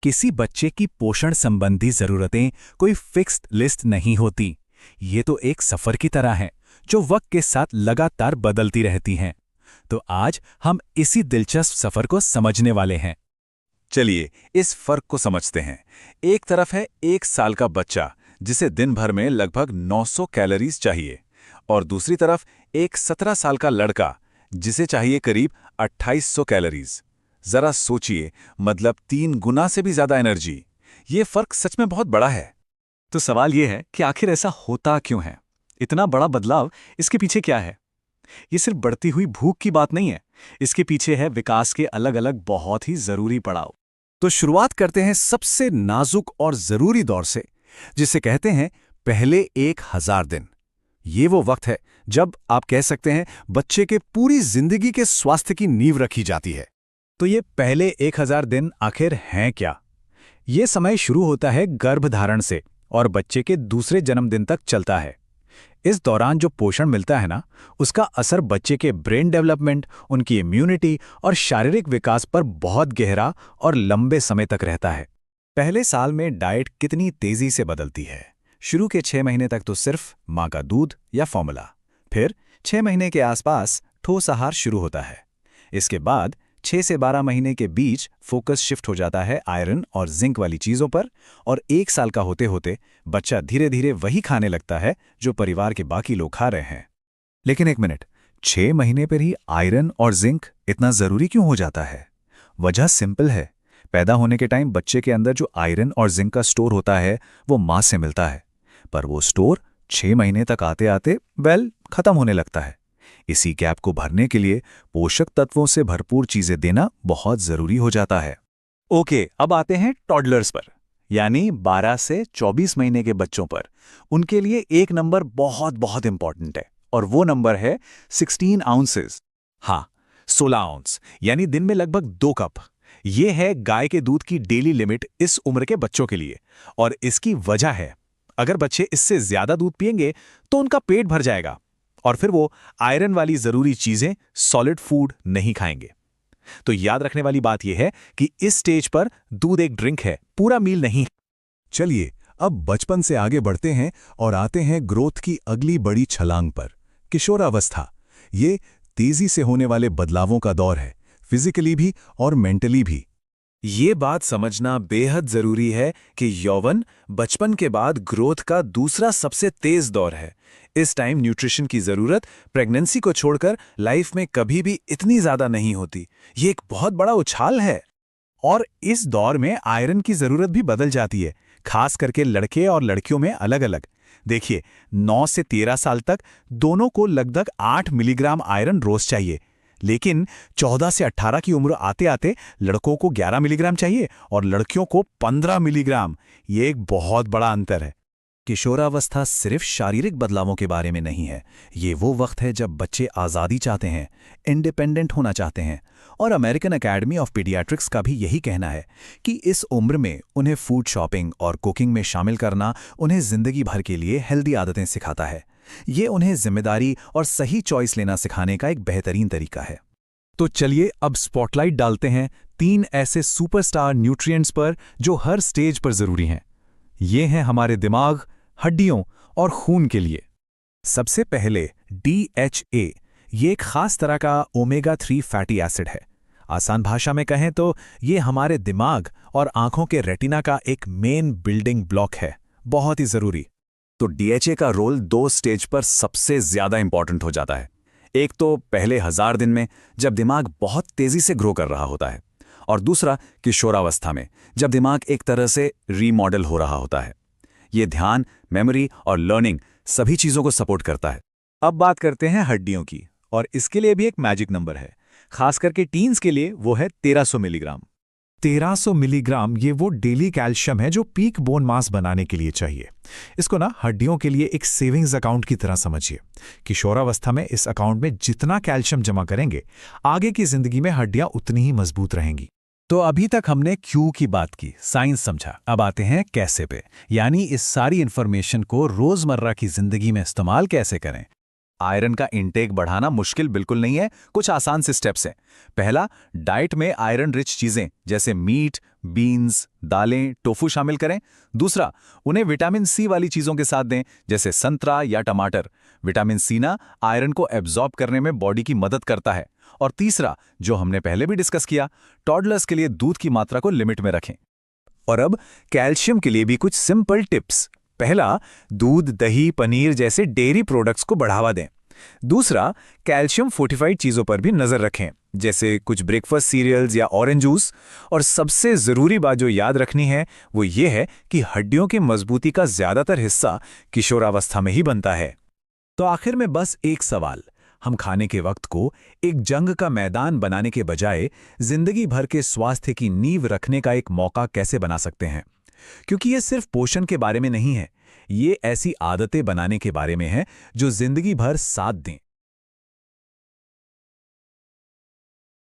किसी बच्चे की पोषण संबंधी जरूरतें कोई फिक्स्ड लिस्ट नहीं होती। ये तो एक सफर की तरह है जो वक्त के साथ लगातार बदलती रहती हैं। तो आज हम इसी दिलचस्प सफर को समझने वाले हैं। चलिए इस फर्क को समझते हैं। एक तरफ है 1 साल का बच्चा जिसे दिन भर में लगभग 900 कैलोरीज चाहिए, और दूसरी तरफ एक 17 साल का लड़का जिसे चाहिए करीब 2800 कैलोरीज। जरा सोचिए, मतलब 3 गुना से भी ज्यादा एनर्जी। ये फर्क सच में बहुत बड़ा है। तो सवाल ये है कि आखिर ऐसा होता क्यों है? इतना बड़ा बदलाव, इसके पीछे क्या है? ये सिर्फ बढ़ती हुई भूख की बात नहीं है, इसके पीछे है विकास के अलग अलग बहुत ही जरूरी पड़ाव। तो शुरुआत करते हैं सबसे नाजुक और जरूरी दौर से, जिसे कहते हैं पहले 1000 दिन। ये वो वक्त है जब आप कह सकते हैं बच्चे के पूरी जिंदगी के स्वास्थ्य की नींव रखी जाती है। तो ये पहले 1000 दिन आखिर हैं क्या? ये समय शुरू होता है गर्भधारण से और बच्चे के दूसरे जन्मदिन तक चलता है। इस दौरान जो पोषण मिलता है ना, उसका असर बच्चे के ब्रेन डेवलपमेंट, उनकी इम्यूनिटी और शारीरिक विकास पर बहुत गहरा और लंबे समय तक रहता है। पहले साल में डाइट कितनी तेजी से बदलती है। शुरू के 6 महीने तक तो सिर्फ माँ का दूध या फॉर्मूला, फिर 6 महीने के आसपास ठोस आहार शुरू होता है। इसके बाद 6 से 12 महीने के बीच फोकस शिफ्ट हो जाता है आयरन और जिंक वाली चीज़ों पर, और 1 साल का होते होते बच्चा धीरे धीरे वही खाने लगता है जो परिवार के बाकी लोग खा रहे हैं। लेकिन एक मिनट, 6 महीने पर ही आयरन और जिंक इतना ज़रूरी क्यों हो जाता है? वजह सिंपल है। पैदा होने के टाइम बच्चे के अंदर जो आयरन और जिंक का स्टोर होता है वो माँ से मिलता है, पर वो स्टोर 6 महीने तक आते आते खत्म होने लगता है। इसी गैप को भरने के लिए पोषक तत्वों से भरपूर चीजें देना बहुत जरूरी हो जाता है। ओके, अब आते हैं टॉडलर्स पर, यानी 12 से 24 महीने के बच्चों पर। उनके लिए एक नंबर बहुत बहुत इंपॉर्टेंट है, और वो नंबर है 16 आउंसेस। हाँ, 16 आउंस, यानी दिन में लगभग 2 कप। ये है गाय के दूध की डेली लिमिट इस उम्र के बच्चों के लिए। और इसकी वजह है, अगर बच्चे इससे ज्यादा दूध पिएंगे तो उनका पेट भर जाएगा और फिर वो आयरन वाली जरूरी चीजें, सॉलिड फूड नहीं खाएंगे। तो याद रखने वाली बात यह है कि इस स्टेज पर दूध एक ड्रिंक है, पूरा मील नहीं। चलिए अब बचपन से आगे बढ़ते हैं और आते हैं ग्रोथ की अगली बड़ी छलांग पर, किशोरावस्था। ये तेजी से होने वाले बदलावों का दौर है, फिजिकली भी और मेंटली भी। ये बात समझना बेहद जरूरी है कि यौवन बचपन के बाद ग्रोथ का दूसरा सबसे तेज दौर है। इस टाइम न्यूट्रिशन की जरूरत प्रेगनेंसी को छोड़कर लाइफ में कभी भी इतनी ज्यादा नहीं होती। ये एक बहुत बड़ा उछाल है। और इस दौर में आयरन की जरूरत भी बदल जाती है, खास करके लड़के और लड़कियों में अलग अलग। देखिए, 9 से 13 साल तक दोनों को लगभग 8 मिलीग्राम आयरन रोज चाहिए, लेकिन 14 से 18 की उम्र आते आते लड़कों को 11 मिलीग्राम चाहिए और लड़कियों को 15 मिलीग्राम। ये एक बहुत बड़ा अंतर है। किशोरावस्था सिर्फ शारीरिक बदलावों के बारे में नहीं है। ये वो वक्त है जब बच्चे आज़ादी चाहते हैं, इंडिपेंडेंट होना चाहते हैं। और अमेरिकन एकेडमी ऑफ पीडियाट्रिक्स का भी यही कहना है कि इस उम्र में उन्हें फूड शॉपिंग और कुकिंग में शामिल करना उन्हें जिंदगी भर के लिए हेल्दी आदतें सिखाता है। ये उन्हें जिम्मेदारी और सही चॉइस लेना सिखाने का एक बेहतरीन तरीका है। तो चलिए अब स्पॉटलाइट डालते हैं 3 ऐसे सुपरस्टार न्यूट्रिएंट्स पर जो हर स्टेज पर जरूरी हैं। ये हैं हमारे दिमाग, हड्डियों और खून के लिए। सबसे पहले DHA। ये एक खास तरह का ओमेगा 3 फैटी एसिड है। आसान भाषा में कहें तो ये हमारे दिमाग और आंखों के रेटिना का एक मेन बिल्डिंग ब्लॉक है, बहुत ही जरूरी। तो DHA का रोल 2 स्टेज पर सबसे ज्यादा इंपॉर्टेंट हो जाता है। एक तो पहले 1000 दिन में जब दिमाग बहुत तेजी से ग्रो कर रहा होता है, और दूसरा किशोरावस्था में जब दिमाग एक तरह से रीमॉडल हो रहा होता है। ये ध्यान, मेमोरी और लर्निंग सभी चीजों को सपोर्ट करता है। अब बात करते हैं हड्डियों की, और इसके लिए भी एक मैजिक नंबर है। खास करके टीन्स के लिए वो है 1300 मिलीग्राम। 1300 मिलीग्राम ये वो डेली कैल्शियम है जो पीक बोन मास बनाने के लिए चाहिए। इसको ना हड्डियों के लिए एक सेविंग्स अकाउंट की तरह समझिए। किशोरावस्था में इस अकाउंट में जितना कैल्शियम जमा करेंगे, आगे की जिंदगी में हड्डियां उतनी ही मजबूत रहेंगी। तो अभी तक हमने क्यों की बात की, साइंस समझा। अब आते हैं कैसे पे, यानी इस सारी इंफॉर्मेशन को रोजमर्रा की जिंदगी में इस्तेमाल कैसे करें। आयरन का इंटेक बढ़ाना मुश्किल बिल्कुल नहीं है, कुछ आसान से स्टेप्स हैं। पहला, डाइट में आयरन रिच चीजें जैसे मीट, बीन्स, दालें, टोफू शामिल करें। दूसरा, उन्हें विटामिन सी वाली चीजों के साथ दें जैसे संतरा या टमाटर। विटामिन सी ना आयरन को एब्जॉर्ब करने में बॉडी की मदद करता है। और तीसरा, जो हमने पहले भी डिस्कस किया, टॉडलर्स के लिए दूध की मात्रा को लिमिट में रखें। और अब कैल्शियम के लिए भी कुछ सिंपल टिप्स। पहला, दूध, दही, पनीर जैसे डेयरी प्रोडक्ट्स को बढ़ावा दें। दूसरा, कैल्शियम फोर्टिफाइड चीज़ों पर भी नज़र रखें जैसे कुछ ब्रेकफास्ट सीरियल्स या ऑरेंज जूस। और सबसे ज़रूरी बात जो याद रखनी है वो ये है कि हड्डियों की मजबूती का ज़्यादातर हिस्सा किशोरावस्था में ही बनता है। तो आखिर में बस एक सवाल, हम खाने के वक्त को एक जंग का मैदान बनाने के बजाय जिंदगी भर के स्वास्थ्य की नींव रखने का एक मौका कैसे बना सकते हैं? क्योंकि ये सिर्फ पोषण के बारे में नहीं है, ये ऐसी आदतें बनाने के बारे में है जो जिंदगी भर साथ दें।